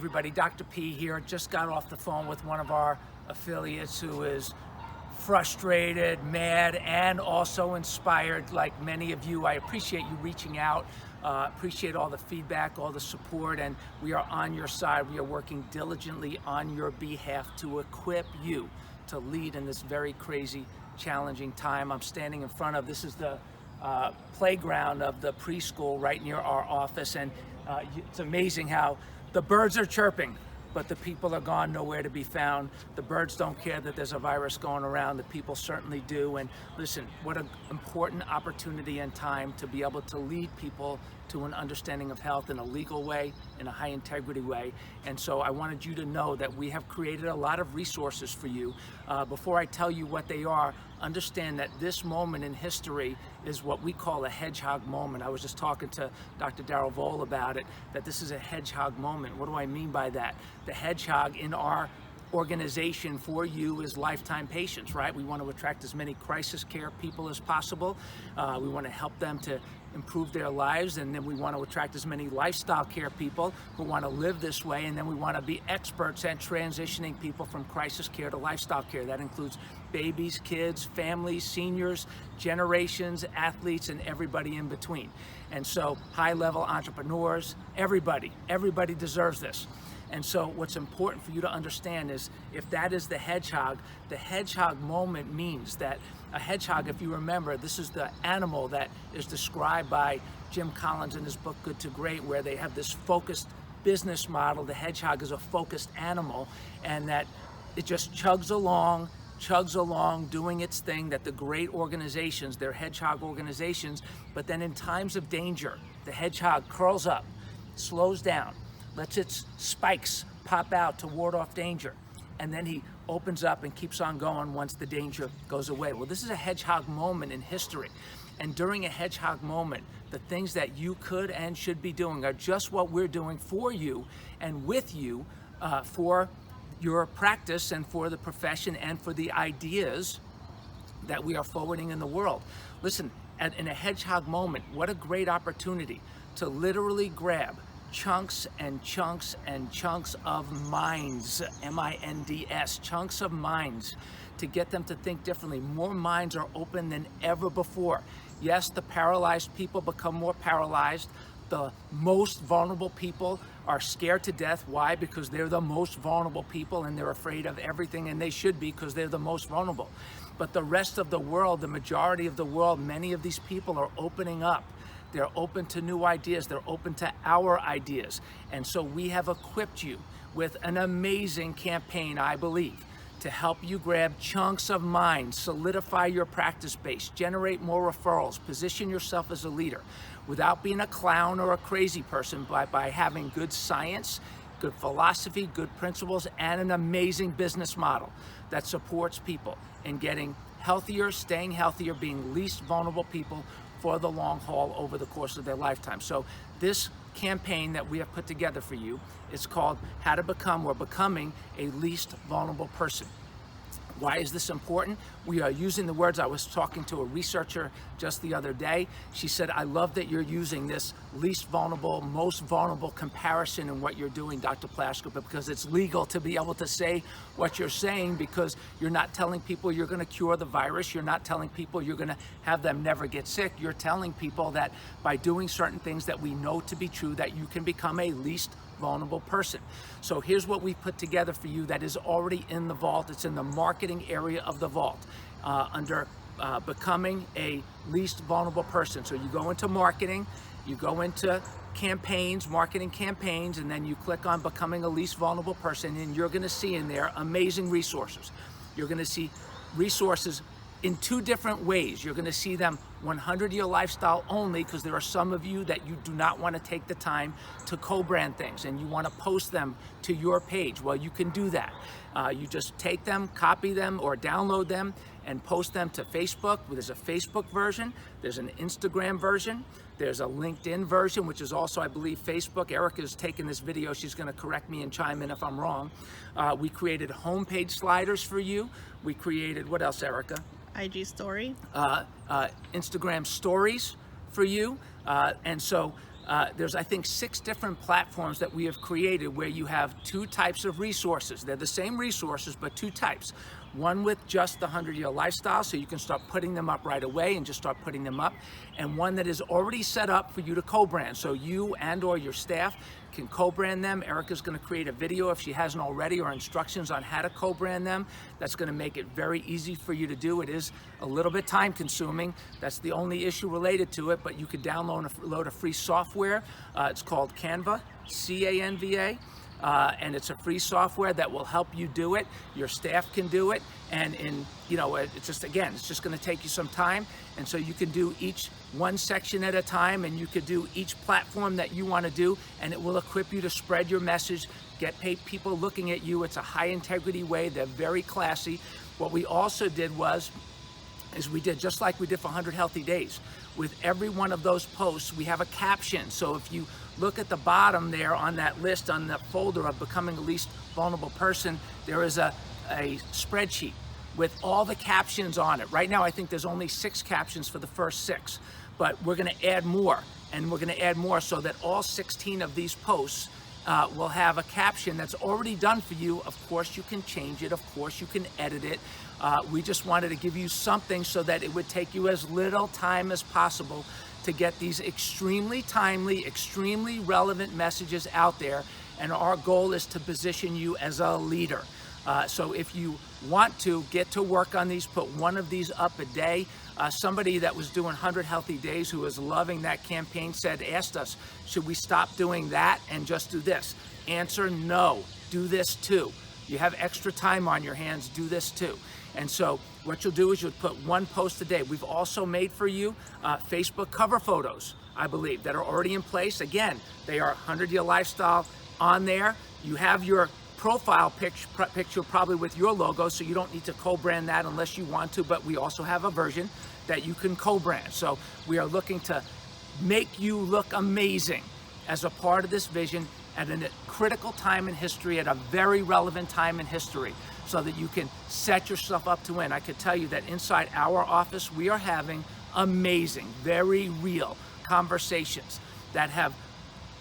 everybody, Dr. P here. Just got off the phone with one of our affiliates who is frustrated, mad, and also inspired like many of you. I appreciate you reaching out, appreciate all the feedback, all the support, and we are on your side. We are working diligently on your behalf to equip you to lead in this very crazy, challenging time. I'm standing in front of, this is the playground of the preschool right near our office, and it's amazing how the birds are chirping, but the people are gone, nowhere to be found. The birds don't care that there's a virus going around. The people certainly do. And listen, what an important opportunity and time to be able to lead people to an understanding of health in a legal way, in a high integrity way. And so I wanted you to know that we have created a lot of resources for you. Before I tell you what they are, understand that this moment in history is what we call a hedgehog moment. I was just talking to Dr. Darrell Vole about it, that this is a hedgehog moment. What do I mean by that? The hedgehog in our organization for you is lifetime patients, right? We want to attract as many crisis care people as possible. We want to help them to improve their lives, and then we want to attract as many lifestyle care people who want to live this way, and then we want to be experts at transitioning people from crisis care to lifestyle care. That includes babies, kids, families, seniors, generations, athletes, and everybody in between. And so high-level entrepreneurs, everybody deserves this. And so what's important for you to understand is, if that is the hedgehog moment means that a hedgehog, if you remember, this is the animal that is described by Jim Collins in his book Good to Great, where they have this focused business model. The hedgehog is a focused animal, and that it just chugs along doing its thing, that the great organizations, they're hedgehog organizations, but then in times of danger, the hedgehog curls up, slows down, lets its spikes pop out to ward off danger, and then he opens up and keeps on going once the danger goes away. Well, this is a hedgehog moment in history, and during a hedgehog moment, the things that you could and should be doing are just what we're doing for you and with you, for your practice and for the profession and for the ideas that we are forwarding in the world. Listen, in a hedgehog moment, what a great opportunity to literally grab chunks and chunks and chunks of minds, M-I-N-D-S, chunks of minds, to get them to think differently. More minds are open than ever before. Yes, the paralyzed people become more paralyzed. The most vulnerable people are scared to death. Why? Because they're the most vulnerable people, and they're afraid of everything, and they should be, because they're the most vulnerable. But the rest of the world, the majority of the world, many of these people are opening up. They're open to new ideas. They're open to our ideas. And so we have equipped you with an amazing campaign, I believe, to help you grab chunks of mind, solidify your practice base, generate more referrals, position yourself as a leader without being a clown or a crazy person, by having good science, good philosophy, good principles, and an amazing business model that supports people in getting healthier, staying healthier, being least vulnerable people for the long haul over the course of their lifetime. So this campaign that we have put together for you is called How to Become or Becoming a Least Vulnerable Person. Why is this important? We are using the words. I was talking to a researcher just the other day. She said, I love that you're using this least vulnerable, most vulnerable comparison in what you're doing, Dr. Plasko, because it's legal to be able to say what you're saying, because you're not telling people you're going to cure the virus. You're not telling people you're going to have them never get sick. You're telling people that by doing certain things that we know to be true, that you can become a least vulnerable person. So here's what we've put together for you that is already in the vault. It's in the marketing area of the vault, under becoming a least vulnerable person. So you go into marketing, you go into campaigns, marketing campaigns, and then you click on becoming a least vulnerable person, and you're going to see in there amazing resources. You're going to see resources in two different ways. You're going to see them 100-year lifestyle only, because there are some of you that you do not want to take the time to co-brand things and you want to post them to your page. Well, you can do that. You just take them, copy them, or download them and post them to Facebook. There's a Facebook version, there's an Instagram version, there's a LinkedIn version, which is also, I believe, Facebook. Erica's taken this video. She's going to correct me and chime in if I'm wrong. We created homepage sliders for you. We created, what else, Erica? IG story. Instagram stories for you. And so there's, I think, 6 different platforms that we have created where you have 2 types of resources. They're the same resources, but 2 types. One with just the 100-year lifestyle, so you can start putting them up right away and just start putting them up. And one that is already set up for you to co-brand. So you and or your staff can co-brand them. Erica's gonna create a video if she hasn't already, or instructions on how to co-brand them. That's gonna make it very easy for you to do. It is a little bit time consuming. That's the only issue related to it, but you could download a free software. It's called Canva, C-A-N-V-A. And it's a free software that will help you do it. Your staff can do it, and it's just going to take you some time. And so you can do each one section at a time, and you could do each platform that you want to do, and it will equip you to spread your message, get people looking at you. It's a high integrity way. They're very classy. What we also did is we did just like we did for 100 Healthy Days. With every one of those posts, we have a caption. So if you look at the bottom there on that list, on the folder of Becoming a Least Vulnerable Person, there is a spreadsheet with all the captions on it. Right now, I think there's only 6 captions for the first 6, but we're gonna add more, and we're gonna add more so that all 16 of these posts will have a caption that's already done for you. Of course, you can change it. Of course, you can edit it. We just wanted to give you something so that it would take you as little time as possible to get these extremely timely, extremely relevant messages out there. And our goal is to position you as a leader. So if you want to get to work on these, put one of these up a day. Somebody that was doing 100 Healthy Days who was loving that campaign asked us, should we stop doing that and just do this? Answer, no, do this too. You have extra time on your hands, do this too. And so what you'll do is you'll put one post a day. We've also made for you Facebook cover photos, I believe, that are already in place. Again, they are 100-year lifestyle on there. You have your profile picture probably with your logo, so you don't need to co-brand that unless you want to, but we also have a version that you can co-brand. So we are looking to make you look amazing as a part of this vision at a critical time in history, at a very relevant time in history, so that you can set yourself up to win. I could tell you that inside our office, we are having amazing, very real conversations that have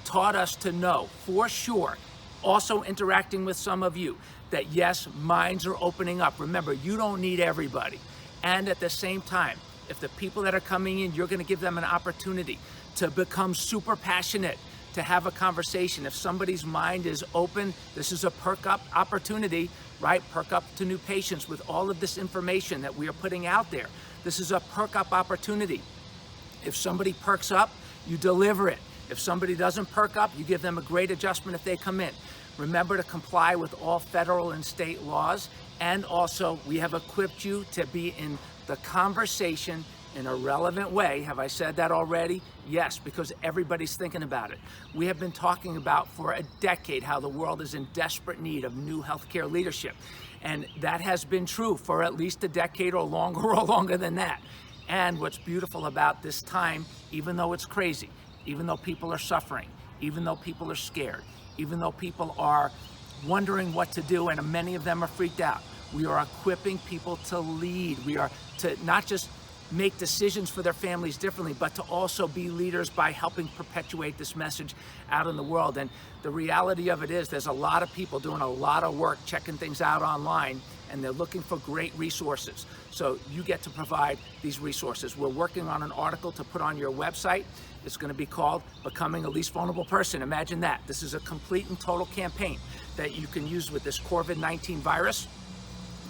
taught us to know for sure, also interacting with some of you, that yes, minds are opening up. Remember, you don't need everybody. And at the same time, if the people that are coming in, you're gonna give them an opportunity to become super passionate, to have a conversation. If somebody's mind is open, this is a perk up opportunity, right? Perk up to new patients with all of this information that we are putting out there. This is a perk up opportunity. If somebody perks up, you deliver it. If somebody doesn't perk up, you give them a great adjustment if they come in. Remember to comply with all federal and state laws. And also, we have equipped you to be in the conversation in a relevant way. Have I said that already? Yes, because everybody's thinking about it. We have been talking about for a decade how the world is in desperate need of new healthcare leadership. And that has been true for at least a decade or longer than that. And what's beautiful about this time, even though it's crazy, even though people are suffering, even though people are scared, even though people are wondering what to do, and many of them are freaked out, we are equipping people to lead. We are to not just make decisions for their families differently, but to also be leaders by helping perpetuate this message out in the world. And the reality of it is there's a lot of people doing a lot of work, checking things out online, and they're looking for great resources. So you get to provide these resources. We're working on an article to put on your website. It's going to be called Becoming a Least Vulnerable Person. Imagine that. This is a complete and total campaign that you can use with this COVID-19 virus.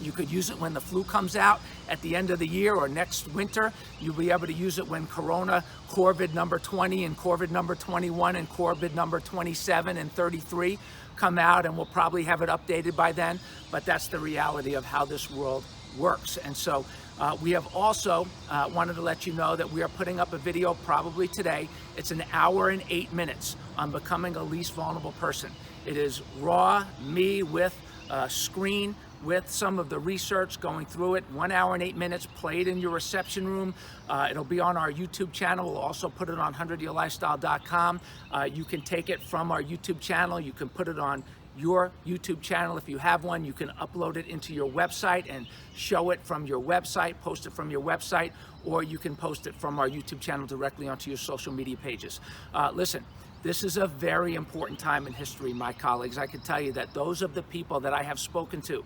You could use it when the flu comes out at the end of the year or next winter. You'll be able to use it when Corona, Corvid number 20 and Corvid number 21 and Corvid number 27 and 33 come out, and we'll probably have it updated by then. But that's the reality of how this world works. And so we have also wanted to let you know that we are putting up a video probably today. It's an hour and 8 minutes on becoming a least vulnerable person. It is raw, me with a screen, with some of the research going through it, 1 hour and 8 minutes, played in your reception room. It'll be on our YouTube channel. We'll also put it on 100yearlifestyle.com. You can take it from our YouTube channel. You can put it on your YouTube channel. If you have one, you can upload it into your website and show it from your website, post it from your website, or you can post it from our YouTube channel directly onto your social media pages. Listen, this is a very important time in history, my colleagues. I can tell you that those of the people that I have spoken to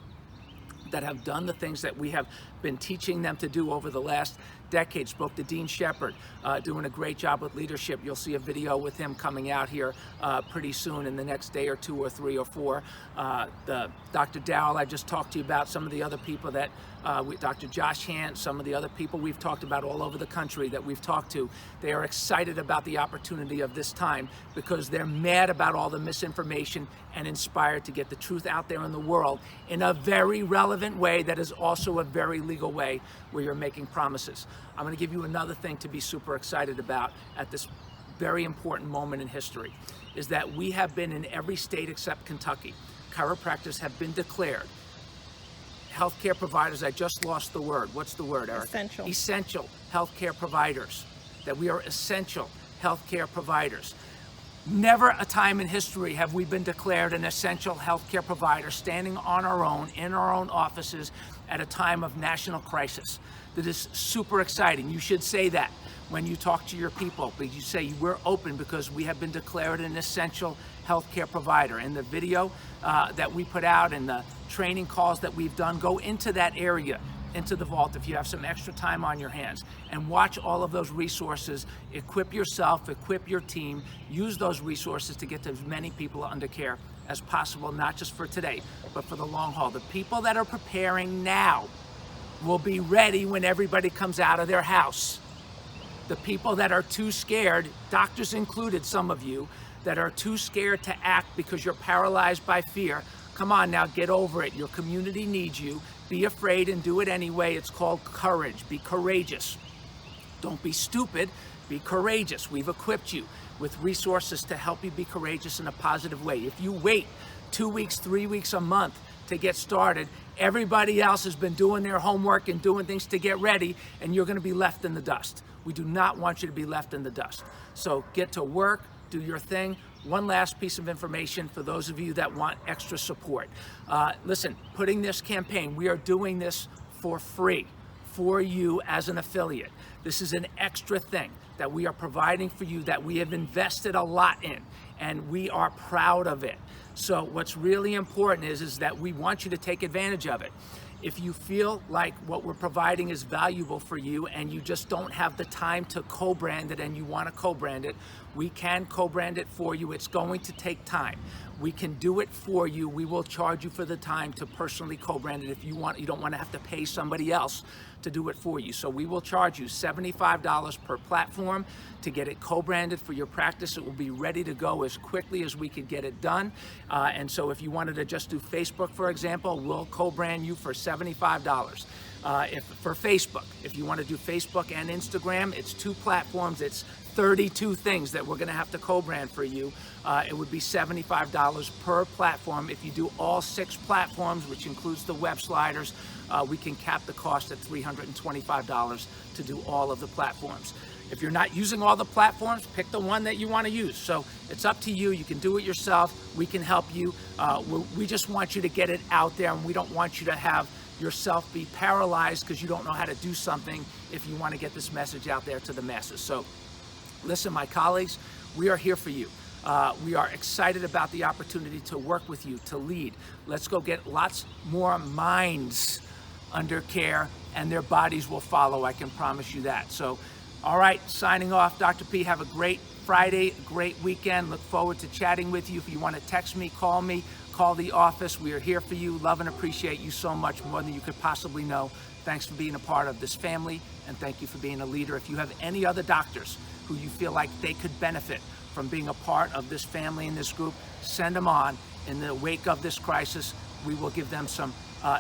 that have done the things that we have been teaching them to do over the last decade. Spoke to Dean Shepard, doing a great job with leadership. You'll see a video with him coming out here pretty soon in the next day or two or three or four. The Dr. Dowell I just talked to you about, some of the other people that, Dr. Josh Hant, some of the other people we've talked about all over the country that we've talked to. They are excited about the opportunity of this time because they're mad about all the misinformation and inspired to get the truth out there in the world in a very relevant way that is also a very legal way where you're making promises. I'm going to give you another thing to be super excited about at this very important moment in history, is that we have been in every state except Kentucky. Chiropractors have been declared healthcare providers. I just lost the word. What's the word, Eric? Essential. Essential healthcare providers. That we are essential healthcare providers. Never a time in history have we been declared an essential healthcare provider standing on our own, in our own offices at a time of national crisis. That is super exciting. You should say that when you talk to your people, but you say we're open because we have been declared an essential healthcare provider. And the video that we put out and the training calls that we've done, go into that area, into the vault if you have some extra time on your hands, and watch all of those resources. Equip yourself, equip your team, use those resources to get to as many people under care as possible, not just for today, but for the long haul. The people that are preparing now will be ready when everybody comes out of their house. The people that are too scared, doctors included, some of you, that are too scared to act because you're paralyzed by fear, come on now, get over it. Your community needs you. Be afraid and do it anyway. It's called courage. Be courageous. Don't be stupid. Be courageous. We've equipped you with resources to help you be courageous in a positive way. If you wait 2 weeks, 3 weeks, a month to get started, everybody else has been doing their homework and doing things to get ready, and you're going to be left in the dust. We do not want you to be left in the dust. So get to work, do your thing. One last piece of information for those of you that want extra support. Listen, putting this campaign, we are doing this for free for you as an affiliate. This is an extra thing that we are providing for you that we have invested a lot in, and we are proud of it. So what's really important is that we want you to take advantage of it. If you feel like what we're providing is valuable for you and you just don't have the time to co-brand it and you want to co-brand it, we can co-brand it for you. It's going to take time. We can do it for you. We will charge you for the time to personally co-brand it if you want. You don't want to have to pay somebody else to do it for you. So we will charge you $75 per platform to get it co-branded for your practice. It will be ready to go as quickly as we could get it done. And so if you wanted to just do Facebook, for example, we'll co-brand you for $75. For Facebook, if you want to do Facebook and Instagram, it's 2 platforms. It's 32 things that we're going to have to co-brand for you. It would be $75 per platform. If you do all 6 platforms, which includes the web sliders, we can cap the cost at $325 to do all of the platforms. If you're not using all the platforms, pick the one that you want to use. So it's up to you. You can do it yourself. We can help you. We just want you to get it out there, and we don't want you to have yourself be paralyzed because you don't know how to do something if you want to get this message out there to the masses. So listen, my colleagues, we are here for you. We are excited about the opportunity to work with you, to lead. Let's go get lots more minds under care, and their bodies will follow. I can promise you that. So, all right, signing off. Dr. P, have a great Friday, great weekend. Look forward to chatting with you. If you want to text me, call the office. We are here for you. Love and appreciate you so much, more than you could possibly know. Thanks for being a part of this family, and thank you for being a leader. If you have any other doctors who you feel like they could benefit from being a part of this family and this group, send them on. In the wake of this crisis, we will give them some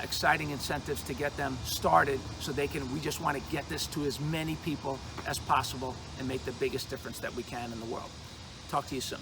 exciting incentives to get them started so they can. We just want to get this to as many people as possible and make the biggest difference that we can in the world. Talk to you soon.